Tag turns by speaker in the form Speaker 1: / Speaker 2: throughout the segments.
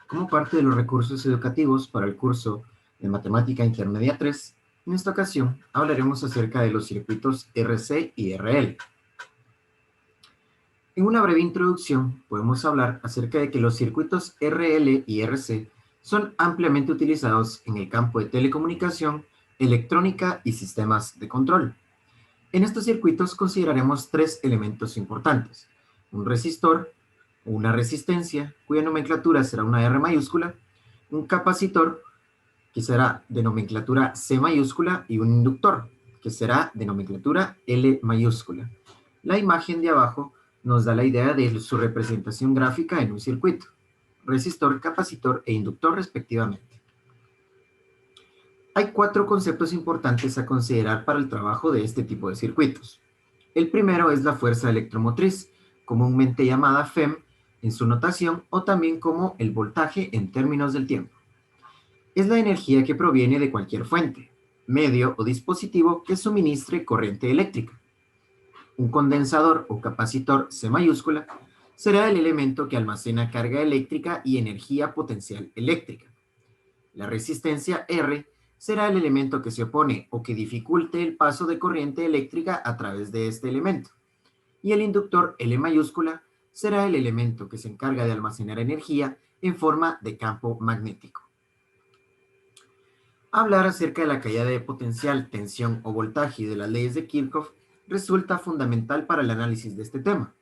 Speaker 1: Como parte de los recursos educativos para el curso de Matemática Intermedia 3, en esta ocasión hablaremos acerca de los circuitos RC y RL. En una breve introducción, podemos hablar acerca de que los circuitos RL y RC son ampliamente utilizados en el campo de telecomunicación, electrónica y sistemas de control. En estos circuitos consideraremos tres elementos importantes: un resistor, una resistencia, cuya nomenclatura será una R mayúscula, un capacitor, que será de nomenclatura C mayúscula, y un inductor, que será de nomenclatura L mayúscula. La imagen de abajo nos da la idea de su representación gráfica en un circuito: resistor, capacitor e inductor respectivamente. Hay cuatro conceptos importantes a considerar para el trabajo de este tipo de circuitos. El primero es la fuerza electromotriz, comúnmente llamada FEM en su notación, o también como el voltaje en términos del tiempo. Es la energía que proviene de cualquier fuente, medio o dispositivo que suministre corriente eléctrica. Un condensador o capacitor C mayúscula será el elemento que almacena carga eléctrica y energía potencial eléctrica. La resistencia R será el elemento que se opone o que dificulte el paso de corriente eléctrica a través de este elemento. Y el inductor L mayúscula será el elemento que se encarga de almacenar energía en forma de campo magnético. Hablar acerca de la caída de potencial, tensión o voltaje y de las leyes de Kirchhoff resulta fundamental para el análisis de este tema.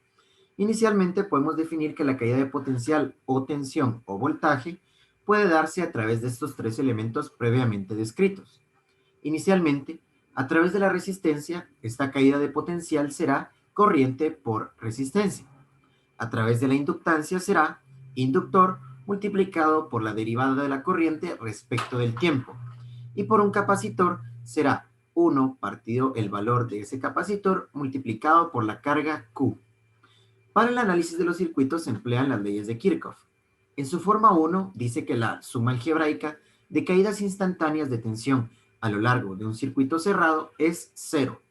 Speaker 1: Inicialmente podemos definir que la caída de potencial o tensión o voltaje puede darse a través de estos tres elementos previamente descritos. Inicialmente, a través de la resistencia, esta caída de potencial será corriente por resistencia. A través de la inductancia será inductor multiplicado por la derivada de la corriente respecto del tiempo. Y por un capacitor será 1 partido el valor de ese capacitor multiplicado por la carga Q. Para el análisis de los circuitos se emplean las leyes de Kirchhoff. En su forma 1 dice que la suma algebraica de caídas instantáneas de tensión a lo largo de un circuito cerrado es 0.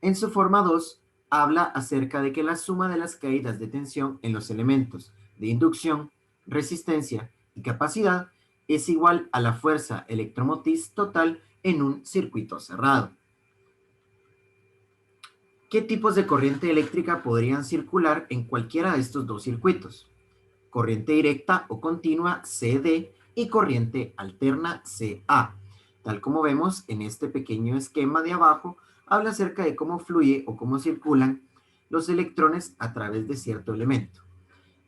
Speaker 1: En su forma 2 habla acerca de que la suma de las caídas de tensión en los elementos de inducción, resistencia y capacidad es igual a la fuerza electromotriz total en un circuito cerrado. ¿Qué tipos de corriente eléctrica podrían circular en cualquiera de estos dos circuitos? Corriente directa o continua CD y corriente alterna CA. Tal como vemos en este pequeño esquema de abajo, habla acerca de cómo fluye o cómo circulan los electrones a través de cierto elemento.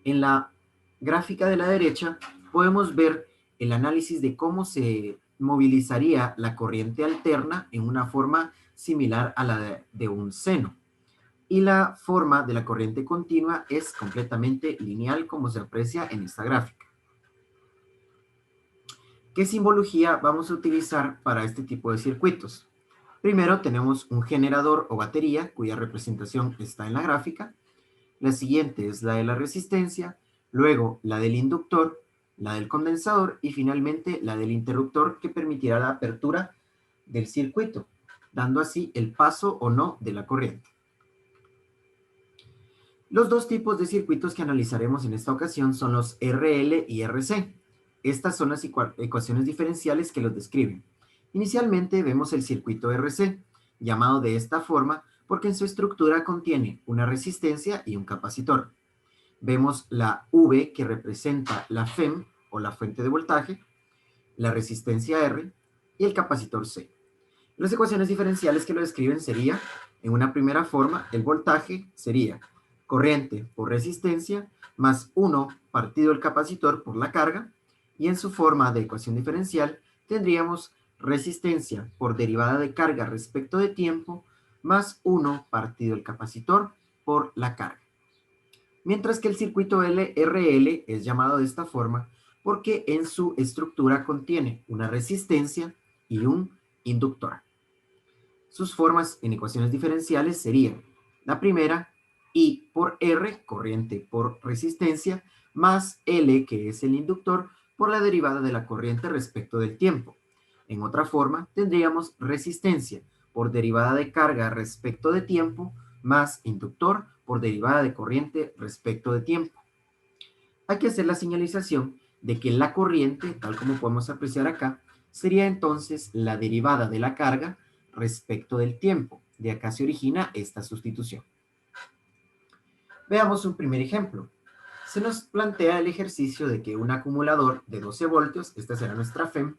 Speaker 1: En la gráfica de la derecha podemos ver el análisis de cómo se movilizaría la corriente alterna en una forma similar a la de un seno. Y la forma de la corriente continua es completamente lineal, como se aprecia en esta gráfica. ¿Qué simbología vamos a utilizar para este tipo de circuitos? Primero tenemos un generador o batería, cuya representación está en la gráfica. La siguiente es la de la resistencia, luego la del inductor, la del condensador y finalmente la del interruptor, que permitirá la apertura del circuito, dando así el paso o no de la corriente. Los dos tipos de circuitos que analizaremos en esta ocasión son los RL y RC. Estas son las ecuaciones diferenciales que los describen. Inicialmente vemos el circuito RC, llamado de esta forma porque en su estructura contiene una resistencia y un capacitor. Vemos la V, que representa la FEM o la fuente de voltaje, la resistencia R y el capacitor C. Las ecuaciones diferenciales que lo describen sería, en una primera forma, el voltaje sería corriente por resistencia más 1 partido el capacitor por la carga, y en su forma de ecuación diferencial tendríamos resistencia por derivada de carga respecto de tiempo más 1 partido el capacitor por la carga. Mientras que el circuito RL es llamado de esta forma porque en su estructura contiene una resistencia y un inductor. Sus formas en ecuaciones diferenciales serían: la primera, I por R, corriente por resistencia, más L, que es el inductor, por la derivada de la corriente respecto del tiempo. En otra forma, tendríamos resistencia por derivada de carga respecto de tiempo, más inductor por derivada de corriente respecto de tiempo. Hay que hacer la señalización de que la corriente, tal como podemos apreciar acá, sería entonces la derivada de la carga respecto del tiempo. De acá se origina esta sustitución. Veamos un primer ejemplo. Se nos plantea el ejercicio de que un acumulador de 12 voltios, esta será nuestra FEM,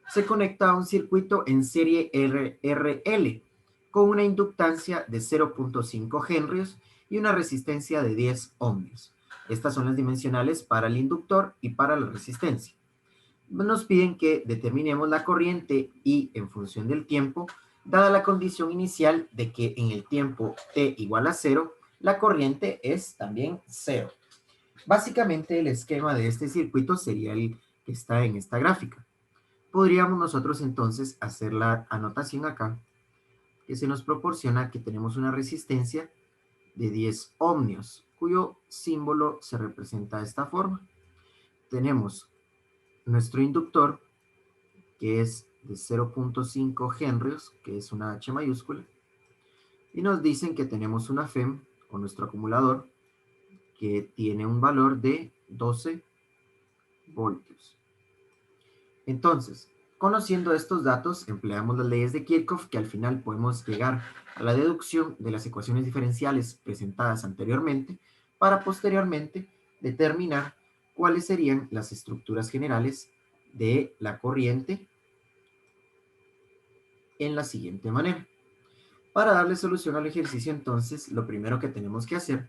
Speaker 1: se conecta a un circuito en serie RL con una inductancia de 0.5 henrios y una resistencia de 10 ohmios. Estas son las dimensionales para el inductor y para la resistencia. Nos piden que determinemos la corriente I en función del tiempo, dada la condición inicial de que en el tiempo t igual a 0, la corriente es también 0. Básicamente el esquema de este circuito sería el que está en esta gráfica. Podríamos nosotros entonces hacer la anotación acá, que se nos proporciona que tenemos una resistencia de 10 ohmios, cuyo símbolo se representa de esta forma. Tenemos nuestro inductor, que es de 0.5 henrios, que es una H mayúscula, y nos dicen que tenemos una FEM, o nuestro acumulador, que tiene un valor de 12 voltios. Entonces, conociendo estos datos, empleamos las leyes de Kirchhoff, que al final podemos llegar a la deducción de las ecuaciones diferenciales presentadas anteriormente, para posteriormente determinar cuáles serían las estructuras generales de la corriente en la siguiente manera. Para darle solución al ejercicio, entonces, lo primero que tenemos que hacer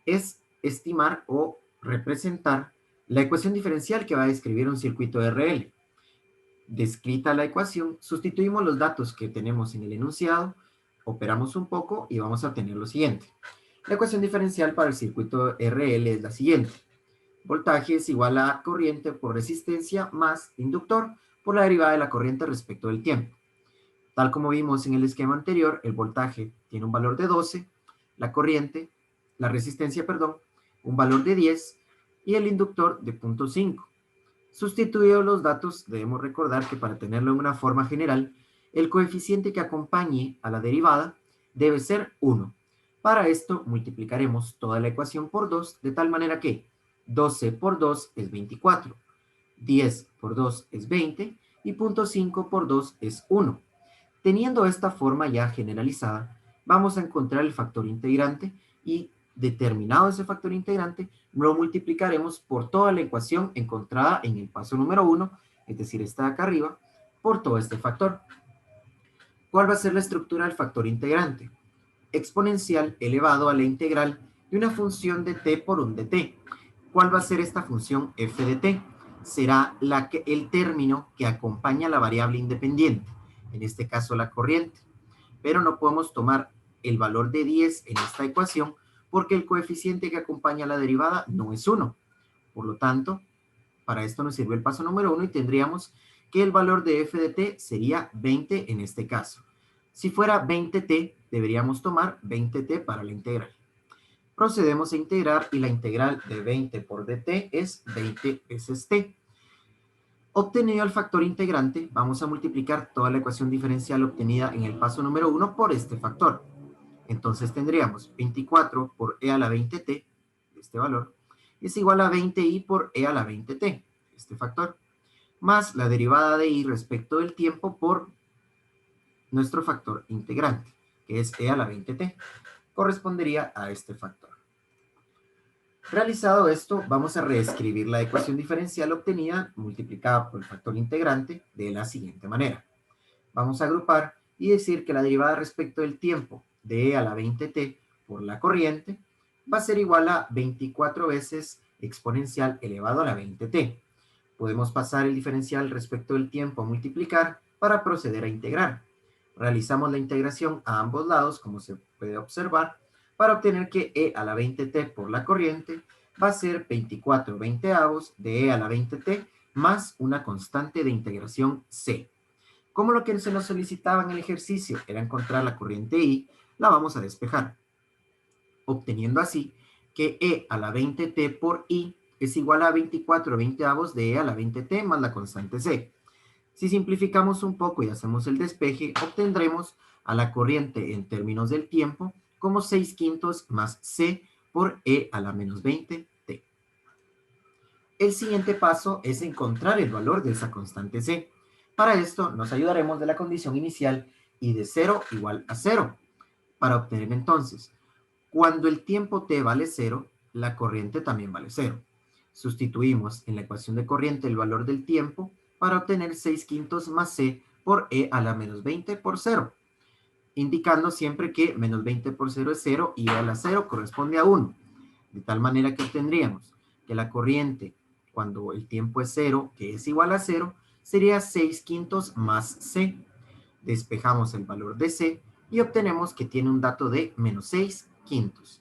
Speaker 1: es estimar o representar la ecuación diferencial que va a describir un circuito RL. Descrita la ecuación, sustituimos los datos que tenemos en el enunciado, operamos un poco y vamos a obtener lo siguiente. La ecuación diferencial para el circuito RL es la siguiente. Voltaje es igual a corriente por resistencia más inductor por la derivada de la corriente respecto del tiempo. Tal como vimos en el esquema anterior, el voltaje tiene un valor de 12, la resistencia, un valor de 10 y el inductor de 0.5. Sustituidos los datos, debemos recordar que para tenerlo en una forma general, el coeficiente que acompañe a la derivada debe ser 1. Para esto multiplicaremos toda la ecuación por 2, de tal manera que 12 por 2 es 24, 10 por 2 es 20 y 0.5 por 2 es 1. Teniendo esta forma ya generalizada, vamos a encontrar el factor integrante y determinado ese factor integrante, lo multiplicaremos por toda la ecuación encontrada en el paso número 1, es decir, esta de acá arriba, por todo este factor. ¿Cuál va a ser la estructura del factor integrante? Exponencial elevado a la integral de una función de t por un dt. ¿Cuál va a ser esta función f de t? Será el término que acompaña a la variable independiente, en este caso la corriente. Pero no podemos tomar el valor de 10 en esta ecuación porque el coeficiente que acompaña a la derivada no es 1. Por lo tanto, para esto nos sirve el paso número 1 y tendríamos que el valor de f de t sería 20 en este caso. Si fuera 20t, deberíamos tomar 20t para la integral. Procedemos a integrar y la integral de 20 por dt es 20 veces t. Obtenido el factor integrante, vamos a multiplicar toda la ecuación diferencial obtenida en el paso número 1 por este factor. Entonces tendríamos 24 por e a la 20t, este valor, es igual a 20i por e a la 20t, este factor, más la derivada de i respecto del tiempo por nuestro factor integrante, que es e a la 20t, correspondería a este factor. Realizado esto, vamos a reescribir la ecuación diferencial obtenida multiplicada por el factor integrante de la siguiente manera. Vamos a agrupar y decir que la derivada respecto del tiempo de e a la 20t por la corriente va a ser igual a 24 veces exponencial elevado a la 20t. Podemos pasar el diferencial respecto del tiempo a multiplicar para proceder a integrar. Realizamos la integración a ambos lados, como se puede observar, para obtener que e a la 20t por la corriente va a ser 24 veinteavos de e a la 20t más una constante de integración c. Como lo que se nos solicitaba en el ejercicio era encontrar la corriente I, la vamos a despejar, obteniendo así que e a la 20t por I es igual a 24 veinteavos de e a la 20t más la constante c. Si simplificamos un poco y hacemos el despeje, obtendremos a la corriente en términos del tiempo como 6/5 más c por e a la menos 20t. El siguiente paso es encontrar el valor de esa constante C. Para esto nos ayudaremos de la condición inicial y de 0 igual a 0, para obtener entonces, cuando el tiempo t vale 0, la corriente también vale 0. Sustituimos en la ecuación de corriente el valor del tiempo para obtener 6 quintos más c por e a la menos 20 por 0, indicando siempre que menos 20 por 0 es 0 y e a la 0 corresponde a 1, de tal manera que obtendríamos que la corriente, cuando el tiempo es 0, que es igual a 0, sería 6 quintos más c. Despejamos el valor de c y obtenemos que tiene un dato de menos 6 quintos.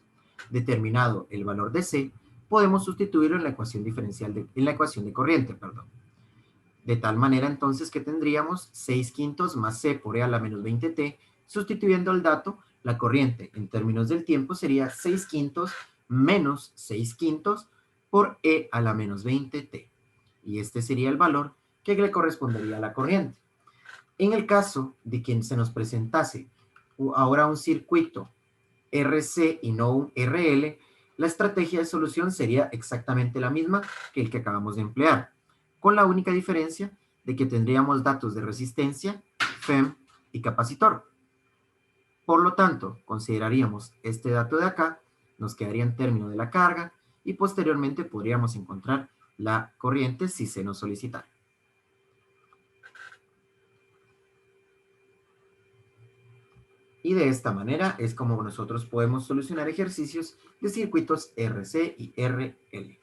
Speaker 1: Determinado el valor de c, podemos sustituirlo en la ecuación de corriente, De tal manera entonces que tendríamos 6 quintos más c por e a la menos 20t. Sustituyendo el dato, la corriente en términos del tiempo sería 6 quintos menos 6 quintos por e a la menos 20t. Y este sería el valor que le correspondería a la corriente. En el caso de que se nos presentase ahora un circuito RC y no un RL, la estrategia de solución sería exactamente la misma que el que acabamos de emplear, con la única diferencia de que tendríamos datos de resistencia, FEM y capacitor. Por lo tanto, consideraríamos este dato de acá, nos quedaría en término de la carga y posteriormente podríamos encontrar la corriente si se nos solicitara. Y de esta manera es como nosotros podemos solucionar ejercicios de circuitos RC y RL.